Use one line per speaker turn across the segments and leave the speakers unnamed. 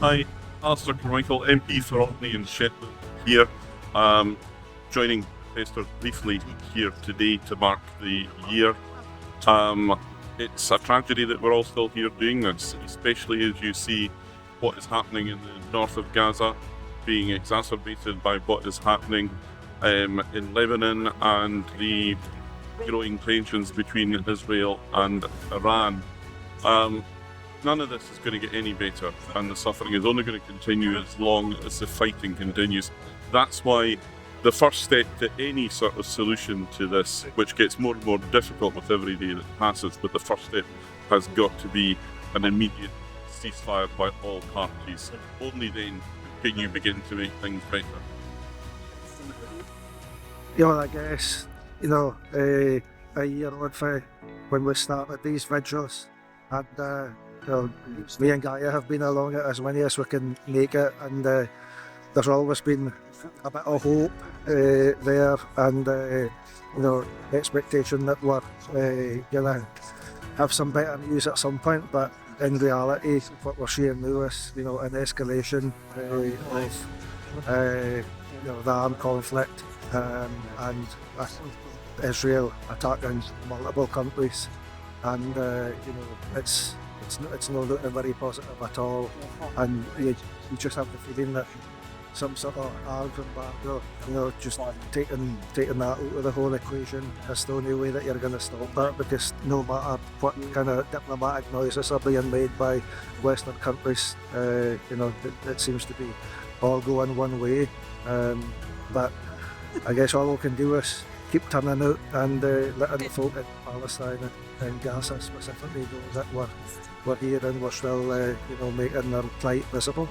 Hi, Alistair Carmichael, MP for Orkney and Shetland here, joining Esther briefly here today to mark the year. It's a tragedy that we're all still here doing this, especially as you see what is happening in the north of Gaza being exacerbated by what is happening in Lebanon and the growing tensions between Israel and Iran. None of this is going to get any better, and the suffering is only going to continue as long as the fighting continues. That's why the first step to any sort of solution to this, which gets more and more difficult with every day that passes, but the first step has got to be an immediate ceasefire by all parties. Only then can you begin to make things better.
I guess, a year on for when we started these vigils, and me and Gaia have been along it as many as we can make it, and there's always been a bit of hope there, and expectation that we're gonna have some better news at some point. But in reality, what we're seeing now is an escalation of the armed conflict, and Israel attacking multiple countries, and it's not looking very positive at all, and you just have the feeling that some sort of armed embargo, just taking that out of the whole equation is the only way that you're going to stop that, because no matter what kind of diplomatic noises are being made by Western countries, it seems to be all going one way. But I guess all we can do is keep turning out and letting folk in Palestine and Gaza specifically know that we're here and we're still making their plight visible.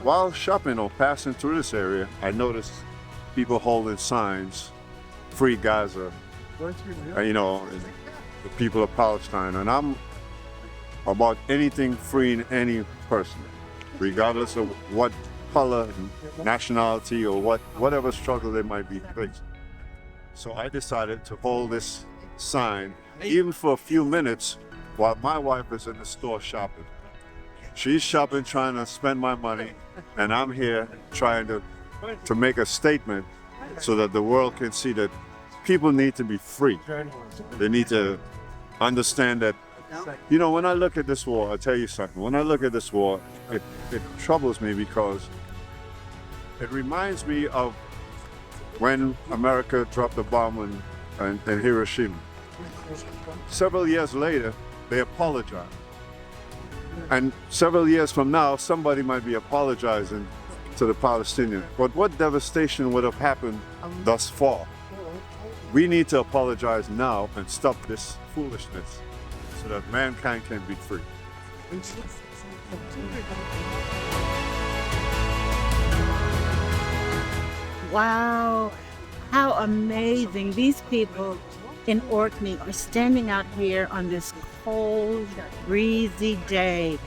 While shopping or passing through this area, I noticed people holding signs, "Free Gaza," the people of Palestine. And I'm about anything freeing any person, regardless of what color, nationality, or whatever struggle they might be facing. So I decided to hold this sign, even for a few minutes, while my wife is in the store shopping. She's shopping, trying to spend my money, and I'm here trying to make a statement so that the world can see that people need to be free. They need to understand that, when I look at this war, I'll tell you something. When I look at this war, it troubles me because it reminds me of when America dropped the bomb in Hiroshima. Several years later, they apologized. And several years from now, somebody might be apologizing to the Palestinians. But what devastation would have happened thus far? We need to apologize now and stop this foolishness so that mankind can be free.
Wow, how amazing. These people in Orkney are standing out here on this cold, breezy day,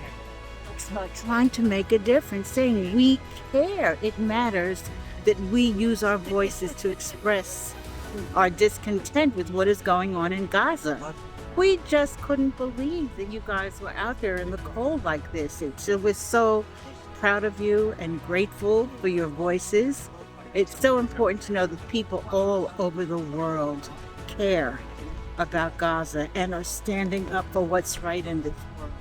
trying to make a difference, saying we care. It matters that we use our voices to express our discontent with what is going on in Gaza. We just couldn't believe that you guys were out there in the cold like this. We're so proud of you and grateful for your voices. It's so important to know that people all over the world care about Gaza and are standing up for what's right in this world.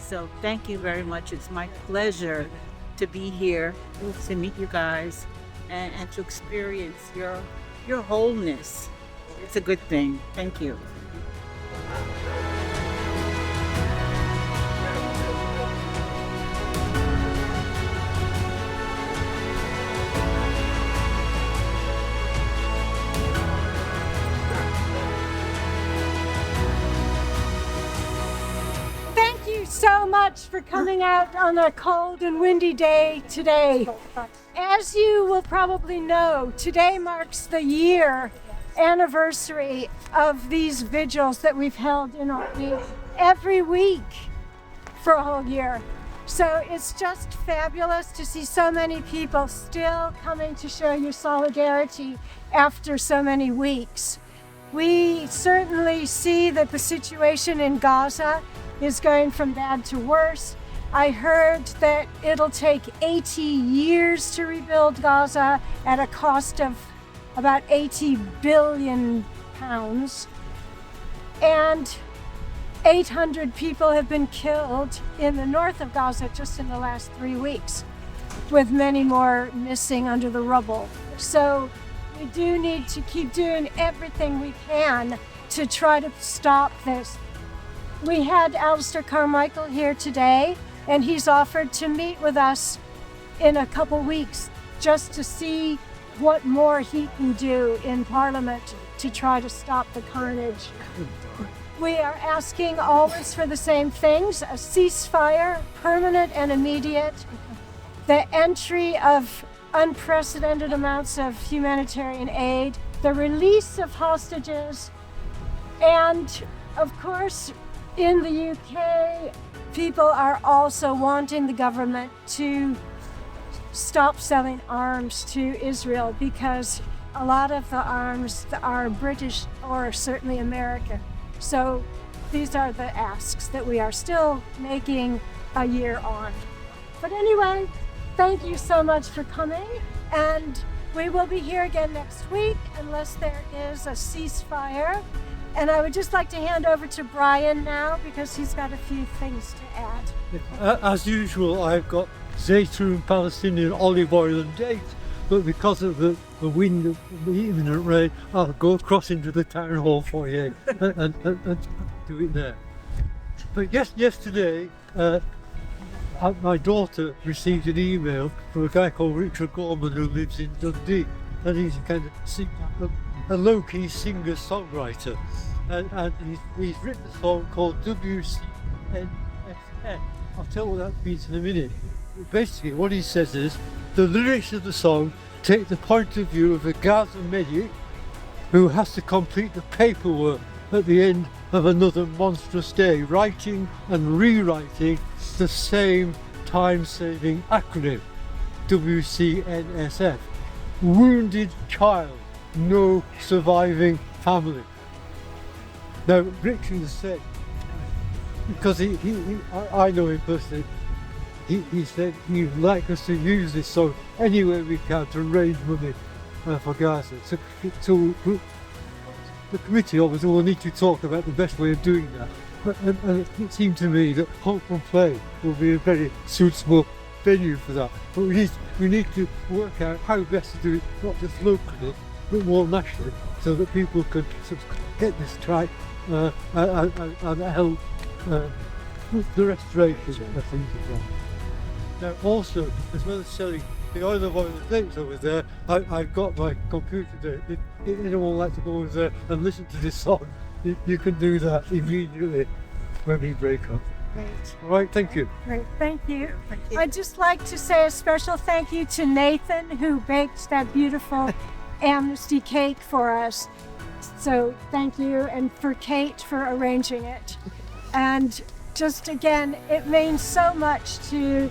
So thank you very much. It's my pleasure to be here, to meet you guys, and to experience your wholeness. It's a good thing. Thank you.
you so much for coming out on a cold and windy day today. As you will probably know, today marks the year anniversary of these vigils that we've held in Orkney every week for a whole year. So it's just fabulous to see so many people still coming to show your solidarity after so many weeks. We certainly see that the situation in Gaza is going from bad to worse. I heard that it'll take 80 years to rebuild Gaza at a cost of about 80 billion pounds. And 800 people have been killed in the north of Gaza just in the last 3 weeks, with many more missing under the rubble. So we do need to keep doing everything we can to try to stop this. We had Alistair Carmichael here today, and he's offered to meet with us in a couple weeks just to see what more he can do in Parliament to try to stop the carnage. We are asking always for the same things: a ceasefire, permanent and immediate, the entry of unprecedented amounts of humanitarian aid, the release of hostages, and of course, in the UK, people are also wanting the government to stop selling arms to Israel, because a lot of the arms are British or certainly American. So these are the asks that we are still making a year on. But anyway, thank you so much for coming, and we will be here again next week unless there is a ceasefire. And I would just like to hand over to Brian now, because he's got a few things to add.
As usual, I've got Zaytoon, Palestinian olive oil and dates, but because of the wind of the imminent rain, I'll go across into the town hall foyer and do it there. But yesterday, my daughter received an email from a guy called Richard Gorman who lives in Dundee, and he's a kind of a low-key singer-songwriter, and he's written a song called WCNSF. I'll tell you what that means in a minute. Basically, what he says is, the lyrics of the song take the point of view of a Gaza medic who has to complete the paperwork at the end of another monstrous day, writing and rewriting the same time-saving acronym, WCNSF. Wounded child, no surviving family. Now, Richard has said, because I know him personally, he said he'd like us to use this song any way we can to raise money for Gaza. So the committee obviously will need to talk about the best way of doing that. And it seemed to me that Hope and Play will be a very suitable venue for that. But we need to work out how best to do it, not just locally, but more nationally, so that people can sort of get this right and help the restoration of things as well. Now also, as well as selling the olive oil and dates over there, I've got my computer there. If anyone would like to go over there and listen to this song, you can do that immediately when we break up.
Great.
All right, thank you.
Great, thank you. I'd just like to say a special thank you to Nathan, who baked that beautiful amnesty cake for us. So thank you, and for Kate for arranging it. And just again, it means so much to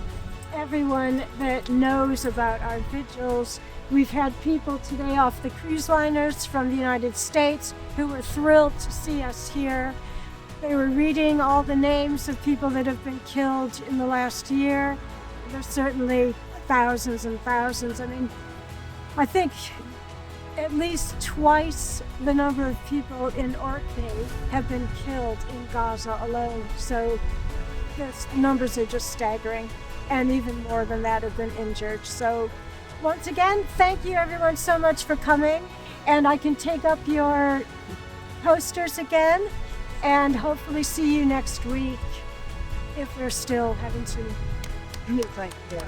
everyone that knows about our vigils. We've had people today off the cruise liners from the United States who were thrilled to see us here. They were reading all the names of people that have been killed in the last year. There's certainly thousands and thousands. I mean, I think at least twice the number of people in Orkney have been killed in Gaza alone. So the numbers are just staggering. And even more than that have been injured. So once again, thank you everyone so much for coming. And I can take up your posters again and hopefully see you next week if we're still having to meet like this.